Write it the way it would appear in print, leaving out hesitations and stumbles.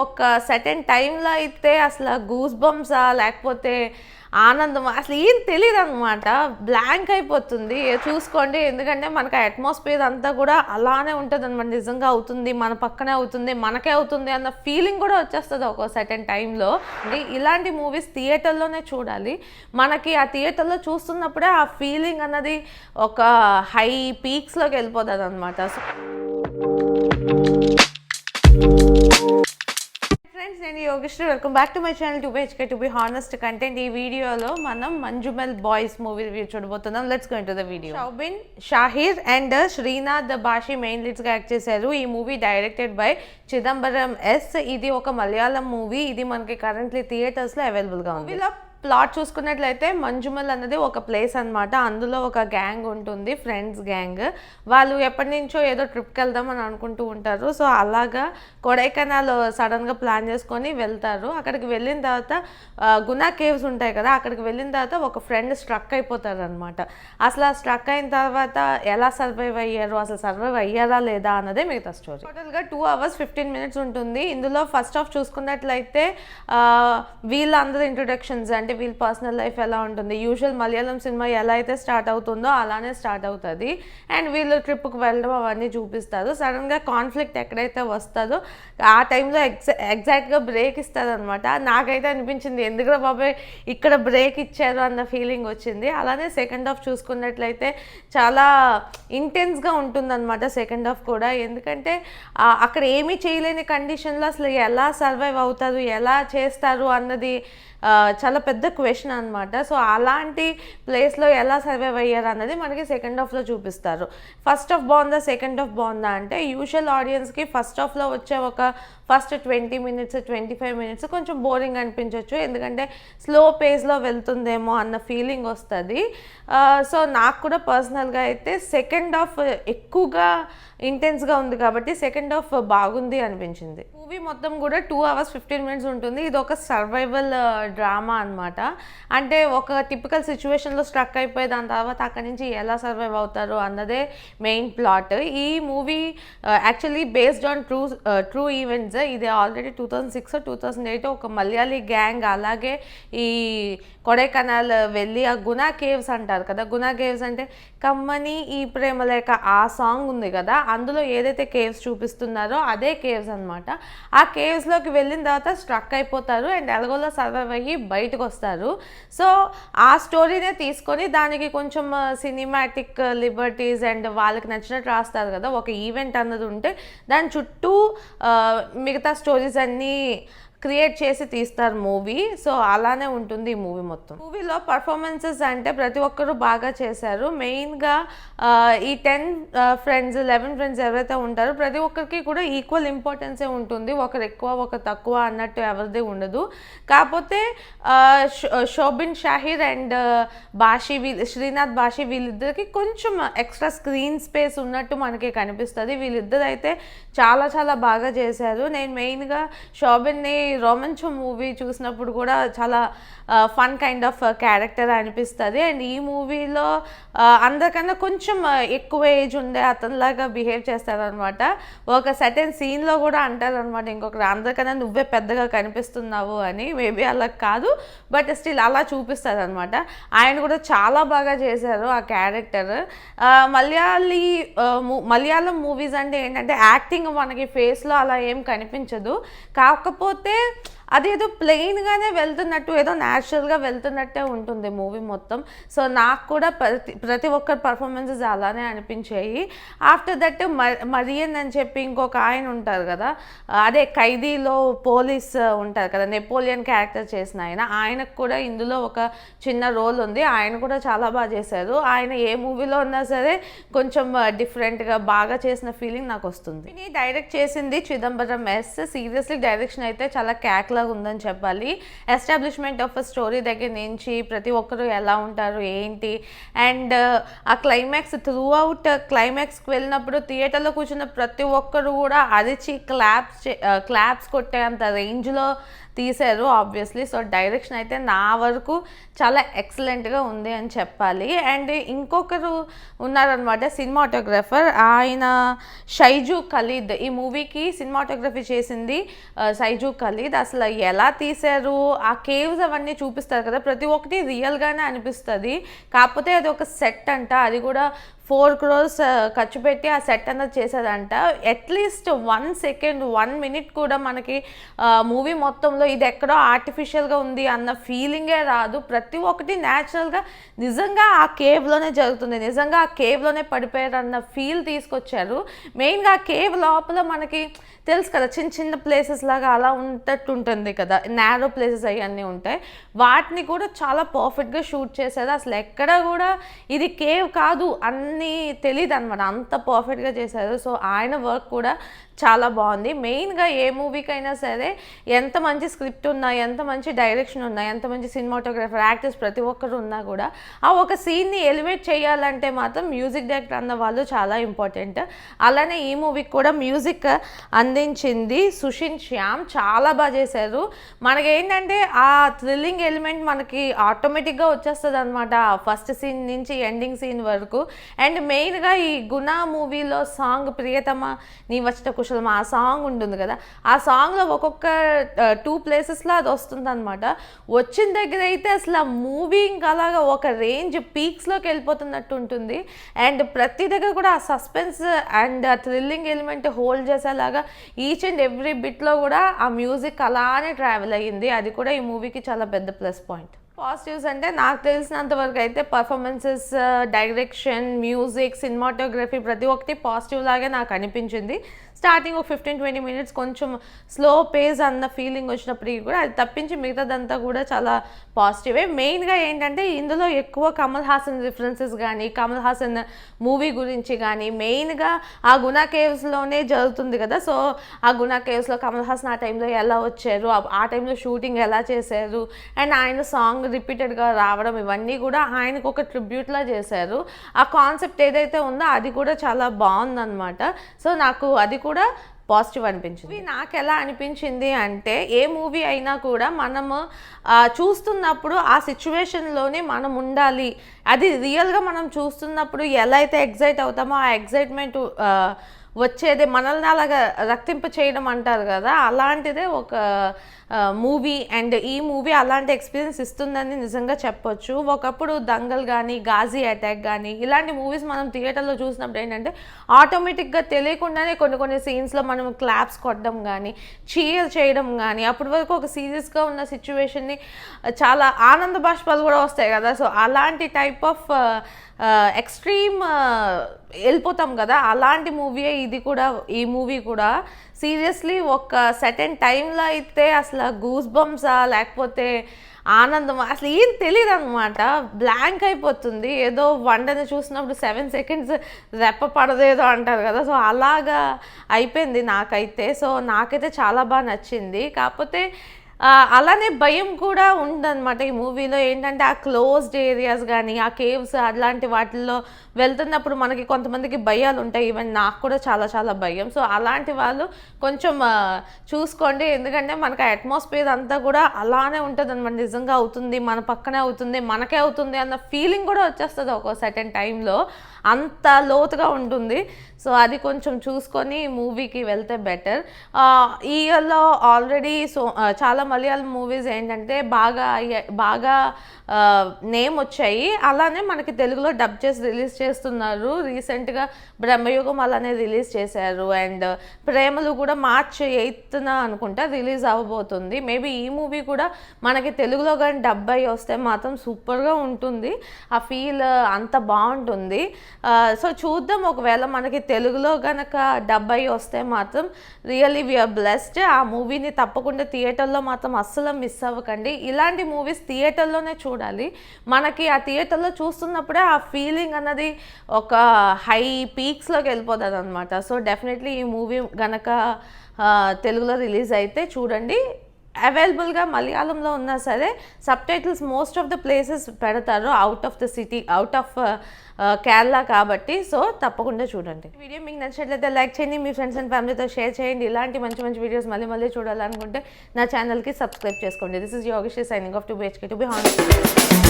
ఒక సెర్టైన్ టైంలో అయితే అసలు గూస్ బంప్సా లేకపోతే ఆనందమా అసలు ఏం తెలీదనమాట. బ్లాంక్ అయిపోతుంది. చూసుకోండి, ఎందుకంటే మనకు అట్మాస్ఫియర్ అంతా కూడా అలానే ఉంటదనమాట. నిజంగా అవుతుంది, మన పక్కనే అవుతుంది, మనకే అవుతుంది అన్న ఫీలింగ్ కూడా వచ్చేస్తుంది ఒక సెర్టైన్ టైంలో. ఇలాంటి మూవీస్ థియేటర్లోనే చూడాలి. మనకి ఆ థియేటర్లో చూస్తున్నప్పుడే ఆ ఫీలింగ్ అన్నది ఒక హై పీక్స్లోకి వెళ్ళిపోతుంది అనమాట. ఫ్రెండ్స్, నేను Yogashri. Welcome back to my channel to HK to be honest content. ఈ వీడియోలో మనం మంజుమెల్ బాయ్స్ మూవీ రివ్యూ చూడబోతున్నాం. Let's go into the video. Soubin Shahir and Sreenath Bhasi main leads గా యాక్ట్ చేశారు. ఈ movie directed by Chidambaram S. ఇది ఒక మలయాళం మూవీ. ఇది మనకి కరెంట్లీ థియేటర్స్ లో అవైలబుల్ గా ఉంది. ప్లాట్ చూసుకున్నట్లయితే మంజుమల్ అన్నది ఒక ప్లేస్ అనమాట. అందులో ఒక గ్యాంగ్ ఉంటుంది, ఫ్రెండ్స్ గ్యాంగ్. వాళ్ళు ఎప్పటి నుంచో ఏదో ట్రిప్కి వెళ్దాం అని అనుకుంటూ ఉంటారు. సో అలాగా కొడైకెనాల్ సడన్గా ప్లాన్ చేసుకొని వెళ్తారు. అక్కడికి వెళ్ళిన తర్వాత గునా కేవ్స్ ఉంటాయి కదా, అక్కడికి వెళ్ళిన తర్వాత ఒక ఫ్రెండ్ స్ట్రక్ అయిపోతారు అనమాట. అసలు ఆ స్ట్రక్ అయిన తర్వాత ఎలా సర్వైవ్ అయ్యారు, అసలు సర్వైవ్ అయ్యారా లేదా అన్నదే మిగతా స్టోరీ. టోటల్గా 2 hours 15 minutes ఉంటుంది. ఇందులో ఫస్ట్ హాఫ్ చూసుకున్నట్లయితే వీళ్ళందరూ ఇంట్రొడక్షన్స్, అంటే వీళ్ళ పర్సనల్ లైఫ్ ఎలా ఉంటుంది, యూజువల్ మలయాళం సినిమా ఎలా అయితే స్టార్ట్ అవుతుందో అలానే స్టార్ట్ అవుతుంది. అండ్ వీళ్ళు ట్రిప్కి వెళ్ళడం అవన్నీ చూపిస్తారు. సడన్గా కాన్ఫ్లిక్ట్ ఎక్కడైతే వస్తుందో ఆ టైంలో ఎగ్జాక్ట్గా బ్రేక్ ఇస్తారు అనమాట. నాకైతే అనిపించింది ఎందుకంటే బాబాయ్ ఇక్కడ బ్రేక్ ఇచ్చారు అన్న ఫీలింగ్ వచ్చింది. అలానే సెకండ్ హాఫ్ చూసుకున్నట్లయితే చాలా ఇంటెన్స్గా ఉంటుందన్నమాట సెకండ్ హాఫ్ కూడా. ఎందుకంటే అక్కడ ఏమీ చేయలేని కండిషన్లో అసలు ఎలా సర్వైవ్ అవుతారు, ఎలా చేస్తారు అన్నది చాలా పెద్ద క్వశ్చన్ అనమాట. సో అలాంటి ప్లేస్లో ఎలా సర్వైవ్ అయ్యారు అన్నది మనకి సెకండ్ హాఫ్లో చూపిస్తారు. ఫస్ట్ హాఫ్ బాగుందా, సెకండ్ హాఫ్ బాగుందా అంటే యూజువల్ ఆడియన్స్కి ఫస్ట్ హాఫ్లో వచ్చే ఒక ఫస్ట్ 20 minutes 25 minutes కొంచెం బోరింగ్ అనిపించవచ్చు, ఎందుకంటే స్లో పేస్లో వెళ్తుందేమో అన్న ఫీలింగ్ వస్తుంది. సో నాకు కూడా పర్సనల్గా అయితే సెకండ్ హాఫ్ ఎక్కువగా ఇంటెన్స్గా ఉంది కాబట్టి సెకండ్ హాఫ్ బాగుంది అనిపించింది. మూవీ మొత్తం కూడా 2 hours 15 minutes ఉంటుంది. ఇది ఒక సర్వైవల్ డ్రామా అనమాట. అంటే ఒక టిపికల్ సిచ్యువేషన్లో స్ట్రక్ అయిపోయి దాని తర్వాత అక్కడి నుంచి ఎలా సర్వైవ్ అవుతారు అన్నదే మెయిన్ ప్లాట్. ఈ movie actually based on true events. ఇది ఆల్రెడీ 2006 2008 ఒక మలయాళీ గ్యాంగ్ అలాగే ఈ కొడైకెనాల్ వెళ్ళి ఆ గునా కేవ్స్ అంటారు కదా, గునా కేవ్స్ అంటే కమ్మని ఈ ప్రేమ లేక ఆ సాంగ్ ఉంది కదా, అందులో ఏదైతే కేవ్స్ చూపిస్తున్నారో అదే కేవ్స్ అనమాట. ఆ కేవ్స్లోకి వెళ్ళిన తర్వాత స్ట్రక్ అయిపోతారు అండ్ ఎలాగోలా సర్వైవ్ అయ్యి బయటకు వస్తారు. సో ఆ స్టోరీనే తీసుకొని దానికి కొంచెం సినిమాటిక్ లిబర్టీస్ అండ్ వాళ్ళకి నచ్చినట్టు రాస్తారు కదా. ఒక ఈవెంట్ అన్నది ఉంటే దాని చుట్టూ మిగతా స్టోరీస్ అన్నీ క్రియేట్ చేసి తీస్తారు మూవీ. సో అలానే ఉంటుంది ఈ మూవీ మొత్తం. మూవీలో పర్ఫార్మెన్సెస్ అంటే ప్రతి ఒక్కరూ బాగా చేశారు. మెయిన్గా ఈ 10 ఫ్రెండ్స్ 11 ఫ్రెండ్స్ ఎవరైతే ఉంటారో ప్రతి ఒక్కరికి కూడా ఈక్వల్ ఇంపార్టెన్సే ఉంటుంది. ఒకరు ఎక్కువ ఒకరు తక్కువ అన్నట్టు ఎవరిది ఉండదు. కాకపోతే షౌబిన్ షాహిర్ అండ్ శ్రీనాథ్ బాషి వీళ్ళిద్దరికి కొంచెం ఎక్స్ట్రా స్క్రీన్ స్పేస్ ఉన్నట్టు మనకి కనిపిస్తుంది. వీళ్ళిద్దరు అయితే చాలా చాలా బాగా చేశారు. నేను మెయిన్గా షౌబిన్ని రోమాంచం మూవీ చూసినప్పుడు కూడా చాలా ఫన్ కైండ్ ఆఫ్ క్యారెక్టర్ అనిపిస్తుంది. అండ్ ఈ మూవీలో అందరికన్నా కొంచెం ఎక్కువ ఏజ్ ఉండే అతనిలాగా బిహేవ్ చేస్తారనమాట. ఒక సర్టెన్ సీన్లో కూడా అంటారనమాట ఇంకొకరు, అందరికన్నా నువ్వే పెద్దగా కనిపిస్తున్నావు అని. మేబీ అలా కాదు, బట్ స్టిల్ అలా చూపిస్తారనమాట. ఆయన కూడా చాలా బాగా చేశారు ఆ క్యారెక్టర్. మలయాళం మూవీస్ అంటే ఏంటంటే యాక్టింగ్ మనకి ఫేస్లో అలా ఏం కనిపించదు. కాకపోతే అదేదో ప్లెయిన్గానే వెళ్తున్నట్టు, ఏదో న్యాచురల్గా వెళ్తున్నట్టే ఉంటుంది మూవీ మొత్తం. సో నాకు కూడా ప్రతి ఒక్కరి పర్ఫార్మెన్సెస్ అలానే అనిపించాయి. ఆఫ్టర్ దట్ మరియన్ అని చెప్పి ఇంకొక ఆయన ఉంటారు కదా, అదే ఖైదీలో పోలీస్ ఉంటారు కదా, నెపోలియన్ క్యారెక్టర్ చేసిన ఆయనకు కూడా ఇందులో ఒక చిన్న రోల్ ఉంది. ఆయన కూడా చాలా బాగా చేశారు. ఆయన ఏ మూవీలో ఉన్నా సరే కొంచెం డిఫరెంట్గా బాగా చేసిన ఫీలింగ్ నాకు వస్తుంది. డైరెక్ట్ చేసింది చిదంబరం ఎస్. సీరియస్లీ డైరెక్షన్ అయితే చాలా క్యాక్లా లాగా ఉందని చెప్పాలి. ఎస్టాబ్లిష్మెంట్ ఆఫ్ అ స్టోరీ దగ్గర నుంచి ప్రతి ఒక్కరు ఎలా ఉంటారు ఏంటి, అండ్ ఆ క్లైమాక్స్ త్రూ అవుట్ క్లైమాక్స్కి వెళ్ళినప్పుడు థియేటర్లో కూర్చున్న ప్రతి ఒక్కరు కూడా అరిచి క్లాప్స్ కొట్టేంత రేంజ్లో తీశారు ఆబ్వియస్లీ. సో డైరెక్షన్ అయితే నా వరకు చాలా ఎక్సలెంట్గా ఉంది అని చెప్పాలి. అండ్ ఇంకొకరు ఉన్నారనమాట సినిమాటోగ్రఫర్, ఆయన షైజు ఖలీద్. ఈ మూవీకి సినిమాటోగ్రఫీ చేసింది షైజు ఖలీద్. అసలు ఎలా తీశారు, ఆ కేవ్స్ అవన్నీ చూపిస్తారు కదా, ప్రతి ఒక్కటి రియల్గానే అనిపిస్తుంది. కాకపోతే అది ఒక సెట్ అంట, అది కూడా 4 crores ఖర్చు పెట్టి ఆ సెట్ అన్నది చేసేదంట. అట్లీస్ట్ 1 second 1 minute కూడా మనకి మూవీ మొత్తంలో ఇది ఎక్కడో ఆర్టిఫిషియల్గా ఉంది అన్న ఫీలింగే రాదు. ప్రతి ఒక్కటి న్యాచురల్గా నిజంగా ఆ కేవ్లోనే జరుగుతుంది, నిజంగా ఆ కేవ్లోనే పడిపోయారు అన్న ఫీల్ తీసుకొచ్చారు. మెయిన్గా ఆ కేవ్ లోపల మనకి తెలుసు కదా, చిన్న చిన్న ప్లేసెస్ లాగా అలా ఉంటట్టు ఉంటుంది కదా, నేరో ప్లేసెస్ అవన్నీ ఉంటాయి. వాటిని కూడా చాలా పర్ఫెక్ట్గా షూట్ చేశారు. అసలు ఎక్కడ కూడా ఇది కేవ్ కాదు అన్నీ తెలియదు అనమాట, అంత పర్ఫెక్ట్గా చేశారు. సో ఆయన వర్క్ కూడా చాలా బాగుంది. మెయిన్గా ఏ మూవీకైనా సరే ఎంత మంచి స్క్రిప్ట్ ఉన్నా, ఎంత మంచి డైరెక్షన్ ఉన్నా, ఎంత మంచి సినిమాటోగ్రఫర్, యాక్టర్స్ ప్రతి ఒక్కరు ఉన్నా కూడా ఆ ఒక సీన్ని ఎలివేట్ చేయాలంటే మాత్రం మ్యూజిక్ డైరెక్టర్ అన్న వాళ్ళు చాలా ఇంపార్టెంట్. అలానే ఈ మూవీకి కూడా మ్యూజిక్ అందించింది సుషిన్ శ్యామ్, చాలా బాగా చేశారు. మనకేంటంటే ఆ థ్రిల్లింగ్ ఎలిమెంట్ మనకి ఆటోమేటిక్గా వచ్చేస్తుంది అనమాట ఫస్ట్ సీన్ నుంచి ఎండింగ్ సీన్ వరకు. అండ్ మెయిన్గా ఈ గుణ మూవీలో సాంగ్ ప్రియతమ నీ వచ్చిన కుశలం ఆ సాంగ్ ఉంటుంది కదా, ఆ సాంగ్లో ఒక్కొక్క 2 places అది వస్తుంది అనమాట. వచ్చిన దగ్గర అయితే అసలు ఆ మూవీ ఇంకా అలాగా ఒక రేంజ్ పీక్స్లోకి వెళ్ళిపోతున్నట్టు ఉంటుంది. అండ్ ప్రతి దగ్గర కూడా ఆ సస్పెన్స్ అండ్ ఆ థ్రిల్లింగ్ ఎలిమెంట్ హోల్డ్ చేసేలాగా ఈచ్ అండ్ ఎవ్రీ బిట్లో కూడా ఆ మ్యూజిక్ అలానే ట్రావెల్ అయ్యింది. అది కూడా ఈ మూవీకి చాలా పెద్ద ప్లస్ పాయింట్. పాజిటివ్స్ అంటే నాకు తెలిసినంత వరకు అయితే పర్ఫార్మెన్సెస్, డైరెక్షన్, మ్యూజిక్, సినిమాటోగ్రఫీ ప్రతి ఒక్కటి పాజిటివ్ లాగే నాకు అనిపించింది. స్టార్టింగ్ ఒక 15-20 minutes కొంచెం స్లో పేస్ అన్న ఫీలింగ్ వచ్చినప్పటికీ కూడా అది తప్పించి మిగతాదంతా కూడా చాలా పాజిటివే. మెయిన్గా ఏంటంటే ఇందులో ఎక్కువ కమల్ హాసన్ రిఫరెన్సెస్ కానీ, కమల్ హాసన్ మూవీ గురించి కానీ, మెయిన్గా ఆ గుణ కేవ్స్లోనే జరుగుతుంది కదా, సో ఆ గుణ కేవ్స్లో కమల్ హాసన్ ఆ టైంలో ఎలా వచ్చారు, ఆ టైంలో షూటింగ్ ఎలా చేశారు, అండ్ ఆయన సాంగ్ రిపీటెడ్గా రావడం, ఇవన్నీ కూడా ఆయనకు ఒక ట్రిబ్యూట్లా చేశారు. ఆ కాన్సెప్ట్ ఏదైతే ఉందో అది కూడా చాలా బాగుందన్నమాట. సో నాకు అది కూడా పాజిటివ్ అనిపించింది. నాకు ఎలా అనిపించింది అంటే, ఏ మూవీ అయినా కూడా మనము చూస్తున్నప్పుడు ఆ సిచ్యువేషన్లోనే మనం ఉండాలి. అది రియల్గా మనం చూస్తున్నప్పుడు ఎలా అయితే ఎగ్జైట్ అవుతామో ఆ ఎగ్జైట్మెంట్ వచ్చేది మనల్ని అలాగా రక్తింప చేయడం అంటారు కదా, అలాంటిదే ఒక మూవీ. అండ్ ఈ మూవీ అలాంటి ఎక్స్పీరియన్స్ ఇస్తుందని నిజంగా చెప్పొచ్చు. ఒకప్పుడు దంగల్ కానీ, గాజీ అటాక్ కానీ ఇలాంటి మూవీస్ మనం థియేటర్లో చూసినప్పుడు ఏంటంటే ఆటోమేటిక్గా తెలియకుండానే కొన్ని సీన్స్లో మనం క్లాప్స్ కొట్టడం కానీ, చీర్ చేయడం కానీ, అప్పటి వరకు ఒక సీరియస్గా ఉన్న సిచ్యువేషన్ని చాలా ఆనంద బాష్పాలు కూడా వస్తాయి కదా, సో అలాంటి టైప్ ఆఫ్ ఎక్స్ట్రీమ్ వెళ్ళిపోతాం కదా, అలాంటి మూవీయే ఇది కూడా. ఈ మూవీ కూడా సీరియస్లీ ఒక సర్టెన్ టైంలో అయితే అసలు గూస్ బంప్సా లేకపోతే ఆనందం అసలు ఏం తెలియదు అనమాట, బ్లాంక్ అయిపోతుంది. ఏదో వండని చూసినప్పుడు 7 seconds రెప్ప పడదేదో అంటారు కదా, సో అలాగా అయిపోయింది నాకైతే. సో నాకైతే చాలా బాగా నచ్చింది. కాకపోతే అలానే భయం కూడా ఉందన్నమాట ఈ మూవీలో. ఏంటంటే ఆ క్లోజ్డ్ ఏరియాస్ కానీ, ఆ కేవ్స్ అలాంటి వాటిల్లో వెళ్తున్నప్పుడు మనకి కొంతమందికి భయాలు ఉంటాయి. ఈవెన్ నాకు కూడా చాలా చాలా భయం. సో అలాంటి వాళ్ళు కొంచెం చూసుకోండి, ఎందుకంటే మనకు ఆ అట్మాస్ఫియర్ అంతా కూడా అలానే ఉంటుంది అనమాట. నిజంగా అవుతుంది, మన పక్కనే అవుతుంది, మనకే అవుతుంది అన్న ఫీలింగ్ కూడా వచ్చేస్తుంది ఒక సర్టెన్ టైంలో, అంత లోతుగా ఉంటుంది. సో అది కొంచెం చూసుకొని మూవీకి వెళ్తే బెటర్. ఈ ఇయర్లో ఆల్రెడీ చాలా మలయాళం మూవీస్ ఏంటంటే బాగా నేమ్ వచ్చాయి, అలానే మనకి తెలుగులో డబ్ చేసి రిలీజ్ చేస్తున్నారు. రీసెంట్గా బ్రహ్మయుగం అలానే రిలీజ్ చేశారు, అండ్ ప్రేమలు కూడా March 8th అనుకుంటా రిలీజ్ అవ్వబోతుంది. మేబీ ఈ మూవీ కూడా మనకి తెలుగులో కానీ డబ్ అయ్యి వస్తే మాత్రం సూపర్గా ఉంటుంది, ఆ ఫీల్ అంత బాగుంటుంది. సో చూద్దాం, ఒకవేళ మనకి తెలుగులో కనుక డబ్ అయ్యి వస్తే మాత్రం రియల్లీ వీఆర్ బ్లెస్డ్. ఆ మూవీని తప్పకుండా థియేటర్లో మాత్రం అస్సలు మిస్ అవ్వకండి. ఇలాంటి మూవీస్ థియేటర్లోనే చూడాలి. మనకి ఆ థియేటర్లో చూస్తున్నప్పుడే ఆ ఫీలింగ్ అన్నది ఒక హై పీక్స్లోకి వెళ్ళిపోతుంది అనమాట. సో డెఫినెట్లీ ఈ మూవీ కనుక తెలుగులో రిలీజ్ అయితే చూడండి. అవైలబుల్గా మలయాళంలో ఉన్నా సరే subtitles most of the places పెడతారు out of the city, out of Kerala కాబట్టి. సో తప్పకుండా చూడండి. వీడియో మీకు నచ్చినట్లయితే లైక్ చేయండి, మీ ఫ్రెండ్స్ అండ్ ఫ్యామిలీతో షేర్ చేయండి. ఇలాంటి మంచి మంచి వీడియోస్ మళ్ళీ చూడాలనుకుంటే నా ఛానల్కి సబ్స్క్రైబ్ చేసుకోండి. This is Yogesh signing off 2BHK. To be honest.